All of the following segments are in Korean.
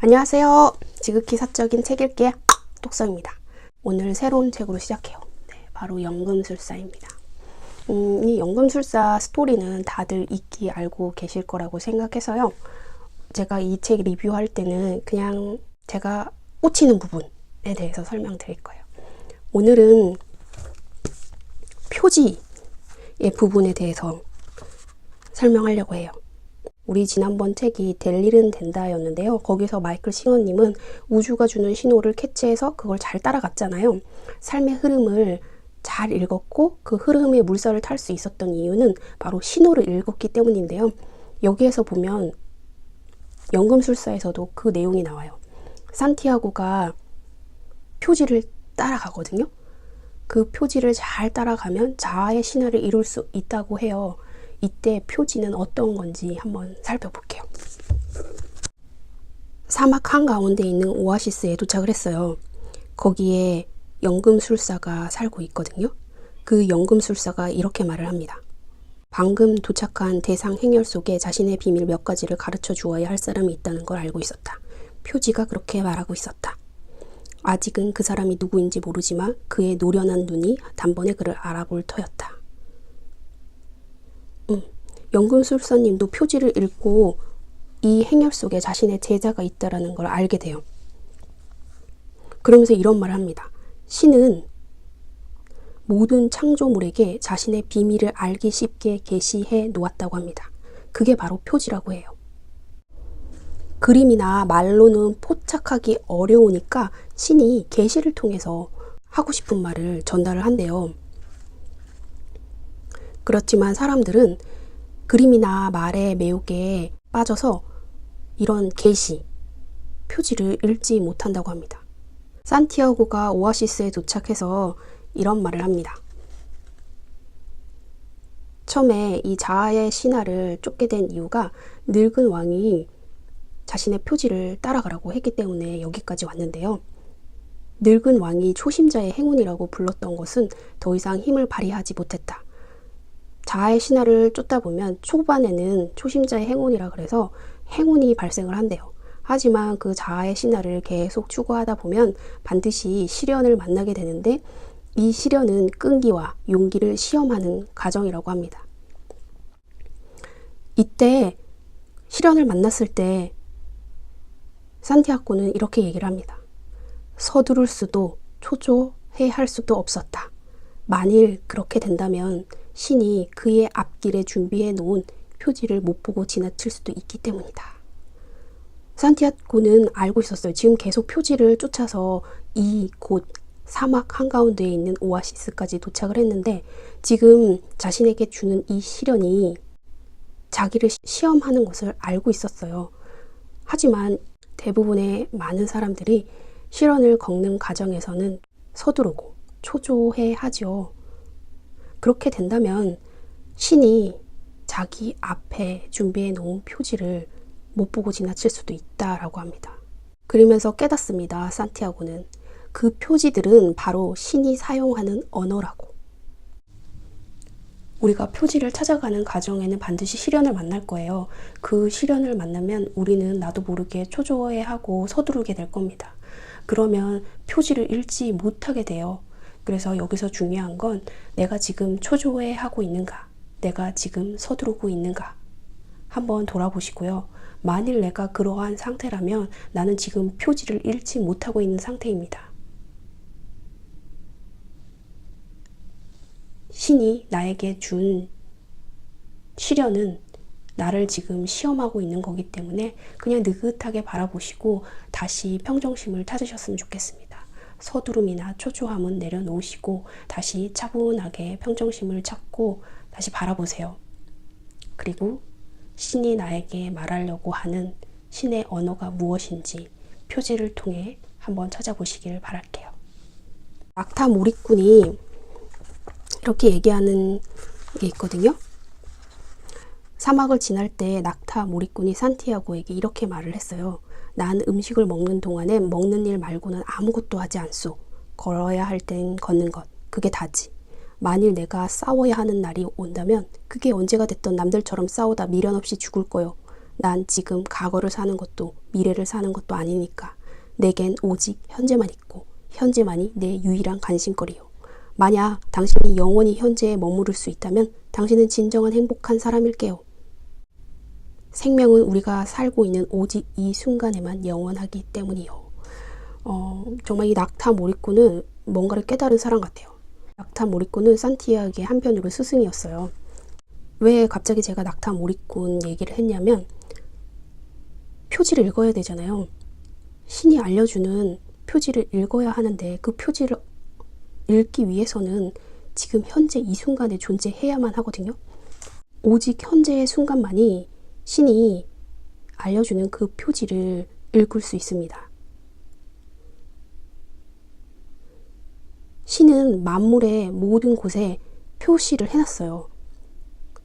안녕하세요. 지극히 사적인 책 읽기 독서입니다. 오늘 새로운 책으로 시작해요. 네, 바로 연금술사입니다. 이 연금술사 스토리는 다들 읽기 알고 계실 거라고 생각해서요. 제가 이 책 리뷰할 때는 그냥 제가 꽂히는 부분에 대해서 설명드릴 거예요. 오늘은 표지의 부분에 대해서 설명하려고 해요. 우리 지난번 책이 될 일은 된다였는데요. 거기서 마이클 싱어님은 우주가 주는 신호를 캐치해서 그걸 잘 따라갔잖아요. 삶의 흐름을 잘 읽었고 그 흐름의 물살을 탈 수 있었던 이유는 바로 신호를 읽었기 때문인데요. 여기에서 보면 연금술사에서도 그 내용이 나와요. 산티아고가 표지를 따라가거든요. 그 표지를 잘 따라가면 자아의 신화를 이룰 수 있다고 해요. 이때 표지는 어떤 건지 한번 살펴볼게요. 사막 한가운데 있는 오아시스에 도착을 했어요. 거기에 연금술사가 살고 있거든요. 그 연금술사가 이렇게 말을 합니다. 방금 도착한 대상 행렬 속에 자신의 비밀 몇 가지를 가르쳐 주어야 할 사람이 있다는 걸 알고 있었다. 표지가 그렇게 말하고 있었다. 아직은 그 사람이 누구인지 모르지만 그의 노련한 눈이 단번에 그를 알아볼 터였다. 연금술사님도 표지를 읽고 이 행렬 속에 자신의 제자가 있다는 걸 알게 돼요. 그러면서 이런 말을 합니다. 신은 모든 창조물에게 자신의 비밀을 알기 쉽게 계시해 놓았다고 합니다. 그게 바로 표지라고 해요. 그림이나 말로는 포착하기 어려우니까 신이 계시를 통해서 하고 싶은 말을 전달을 한대요. 그렇지만 사람들은 그림이나 말의 매혹에 빠져서 이런 계시, 표지를 읽지 못한다고 합니다. 산티아고가 오아시스에 도착해서 이런 말을 합니다. 처음에 이 자아의 신화를 쫓게 된 이유가 늙은 왕이 자신의 표지를 따라가라고 했기 때문에 여기까지 왔는데요. 늙은 왕이 초심자의 행운이라고 불렀던 것은 더 이상 힘을 발휘하지 못했다. 자아의 신화를 쫓다 보면 초반에는 초심자의 행운이라 그래서 행운이 발생을 한대요. 하지만 그 자아의 신화를 계속 추구하다 보면 반드시 시련을 만나게 되는데 이 시련은 끈기와 용기를 시험하는 과정이라고 합니다. 이때 시련을 만났을 때 산티아고는 이렇게 얘기를 합니다. 서두를 수도 초조해 할 수도 없었다. 만일 그렇게 된다면 신이 그의 앞길에 준비해 놓은 표지를 못 보고 지나칠 수도 있기 때문이다. 산티아고는 알고 있었어요. 지금 계속 표지를 쫓아서 이곳 사막 한가운데에 있는 오아시스까지 도착을 했는데 지금 자신에게 주는 이 시련이 자기를 시험하는 것을 알고 있었어요. 하지만 대부분의 많은 사람들이 시련을 겪는 과정에서는 서두르고 초조해 하죠. 그렇게 된다면 신이 자기 앞에 준비해 놓은 표지를 못 보고 지나칠 수도 있다라고 합니다. 그러면서 깨닫습니다. 산티아고는 그 표지들은 바로 신이 사용하는 언어라고. 우리가 표지를 찾아가는 과정에는 반드시 시련을 만날 거예요. 그 시련을 만나면 우리는 나도 모르게 초조해하고 서두르게 될 겁니다. 그러면 표지를 읽지 못하게 돼요. 그래서 여기서 중요한 건 내가 지금 초조해하고 있는가? 내가 지금 서두르고 있는가? 한번 돌아보시고요. 만일 내가 그러한 상태라면 나는 지금 표지를 읽지 못하고 있는 상태입니다. 신이 나에게 준 시련은 나를 지금 시험하고 있는 거기 때문에 그냥 느긋하게 바라보시고 다시 평정심을 찾으셨으면 좋겠습니다. 서두름이나 초조함은 내려놓으시고 다시 차분하게 평정심을 찾고 다시 바라보세요. 그리고 신이 나에게 말하려고 하는 신의 언어가 무엇인지 표지를 통해 한번 찾아보시길 바랄게요. 낙타 몰입꾼이 이렇게 얘기하는 게 있거든요. 사막을 지날 때 낙타 몰입꾼이 산티아고에게 이렇게 말을 했어요. 난 음식을 먹는 동안에 먹는 일 말고는 아무것도 하지 않소. 걸어야 할 땐 걷는 것. 그게 다지. 만일 내가 싸워야 하는 날이 온다면 그게 언제가 됐던 남들처럼 싸우다 미련 없이 죽을 거요. 난 지금 과거를 사는 것도 미래를 사는 것도 아니니까 내겐 오직 현재만 있고 현재만이 내 유일한 관심거리요. 만약 당신이 영원히 현재에 머무를 수 있다면 당신은 진정한 행복한 사람일게요. 생명은 우리가 살고 있는 오직 이 순간에만 영원하기 때문이요. 정말 이 낙타 모리코는 뭔가를 깨달은 사람 같아요. 낙타 모리코는 산티아고의 한편으로 스승이었어요. 왜 갑자기 제가 낙타 모리콘 얘기를 했냐면 표지를 읽어야 되잖아요. 신이 알려주는 표지를 읽어야 하는데 그 표지를 읽기 위해서는 지금 현재 이 순간에 존재해야만 하거든요. 오직 현재의 순간만이 신이 알려주는 그 표지를 읽을 수 있습니다. 신은 만물의 모든 곳에 표시를 해놨어요.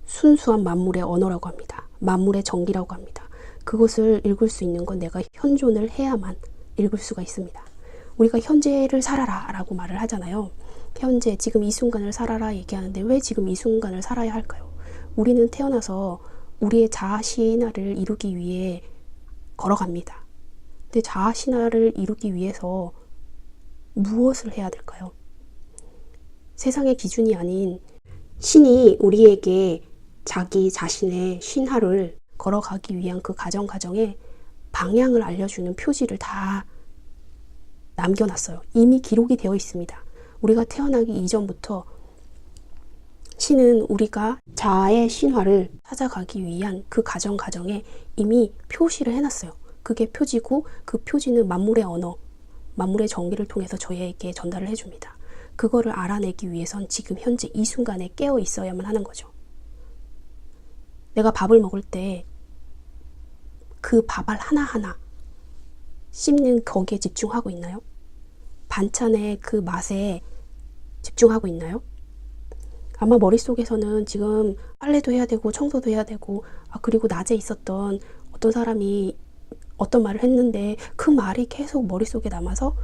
순수한 만물의 언어라고 합니다. 만물의 정기라고 합니다. 그것을 읽을 수 있는 건 내가 현존을 해야만 읽을 수가 있습니다. 우리가 현재를 살아라 라고 말을 하잖아요. 현재, 지금 이 순간을 살아라 얘기하는데 왜 지금 이 순간을 살아야 할까요? 우리는 태어나서 우리의 자아신화를 이루기 위해 걸어갑니다. 근데 자아신화를 이루기 위해서 무엇을 해야 될까요? 세상의 기준이 아닌 신이 우리에게 자기 자신의 신화를 걸어가기 위한 그 과정에 방향을 알려주는 표지를 다 남겨놨어요. 이미 기록이 되어 있습니다. 우리가 태어나기 이전부터 신은 우리가 자아의 신화를 찾아가기 위한 그 과정에 이미 표시를 해놨어요. 그게 표지고 그 표지는 만물의 언어, 만물의 정기를 통해서 저희에게 전달을 해줍니다. 그거를 알아내기 위해선 지금 현재 이 순간에 깨어 있어야만 하는 거죠. 내가 밥을 먹을 때 그 밥알 하나하나 씹는 거기에 집중하고 있나요? 반찬의 그 맛에 집중하고 있나요? 아마 머릿속에서는 지금 빨래도 해야 되고 청소도 해야 되고 그리고 낮에 있었던 어떤 사람이 어떤 말을 했는데 그 말이 계속 머릿속에 남아서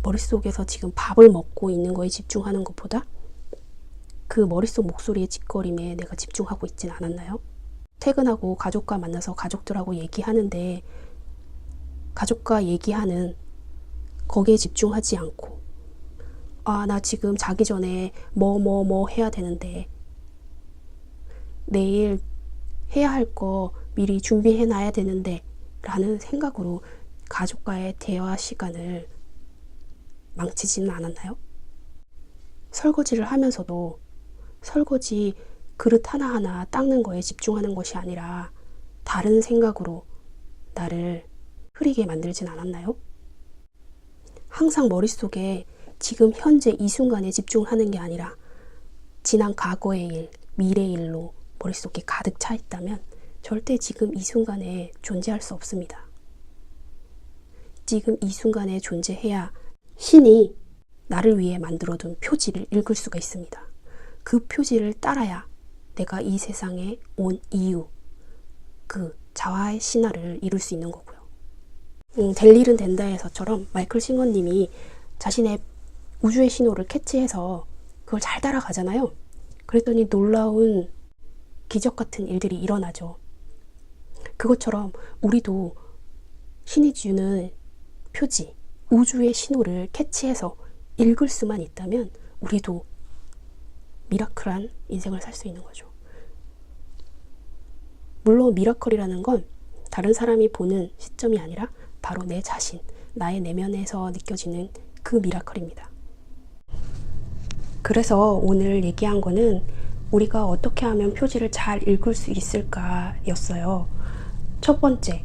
머릿속에서 지금 밥을 먹고 있는 거에 집중하는 것보다 그 머릿속 목소리의 짓거림에 내가 집중하고 있진 않았나요? 퇴근하고 가족과 만나서 가족들하고 얘기하는데 가족과 얘기하는 거기에 집중하지 않고 나 지금 자기 전에 뭐 해야 되는데 내일 해야 할 거 미리 준비해 놔야 되는데 라는 생각으로 가족과의 대화 시간을 망치지는 않았나요? 설거지를 하면서도 설거지 그릇 하나하나 닦는 거에 집중하는 것이 아니라 다른 생각으로 나를 흐리게 만들진 않았나요? 항상 머릿속에 지금 현재 이 순간에 집중하는 게 아니라 지난 과거의 일, 미래의 일로 머릿속에 가득 차 있다면 절대 지금 이 순간에 존재할 수 없습니다. 지금 이 순간에 존재해야 신이 나를 위해 만들어둔 표지를 읽을 수가 있습니다. 그 표지를 따라야 내가 이 세상에 온 이유, 그 자아의 신화를 이룰 수 있는 거고요. 될 일은 된다에서처럼 마이클 싱어님이 자신의 우주의 신호를 캐치해서 그걸 잘 따라가잖아요. 그랬더니 놀라운 기적 같은 일들이 일어나죠. 그것처럼 우리도 신이 주는 표지, 우주의 신호를 캐치해서 읽을 수만 있다면 우리도 미라클한 인생을 살 수 있는 거죠. 물론 미라클이라는 건 다른 사람이 보는 시점이 아니라 바로 내 자신, 나의 내면에서 느껴지는 그 미라클입니다. 그래서 오늘 얘기한 거는 우리가 어떻게 하면 표지를 잘 읽을 수 있을까 였어요. 첫 번째,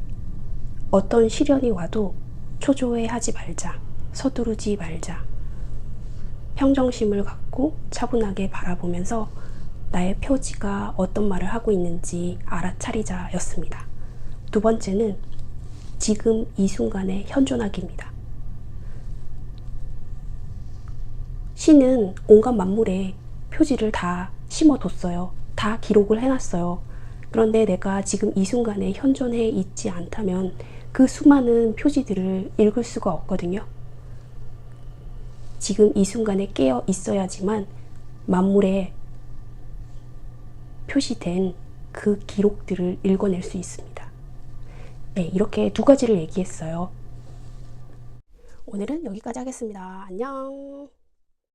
어떤 시련이 와도 초조해하지 말자, 서두르지 말자. 평정심을 갖고 차분하게 바라보면서 나의 표지가 어떤 말을 하고 있는지 알아차리자 였습니다. 두 번째는 지금 이 순간의 현존하기입니다. 신은 온갖 만물에 표지를 다 심어뒀어요. 다 기록을 해놨어요. 그런데 내가 지금 이 순간에 현존해 있지 않다면 그 수많은 표지들을 읽을 수가 없거든요. 지금 이 순간에 깨어 있어야지만 만물에 표시된 그 기록들을 읽어낼 수 있습니다. 네, 이렇게 두 가지를 얘기했어요. 오늘은 여기까지 하겠습니다. 안녕.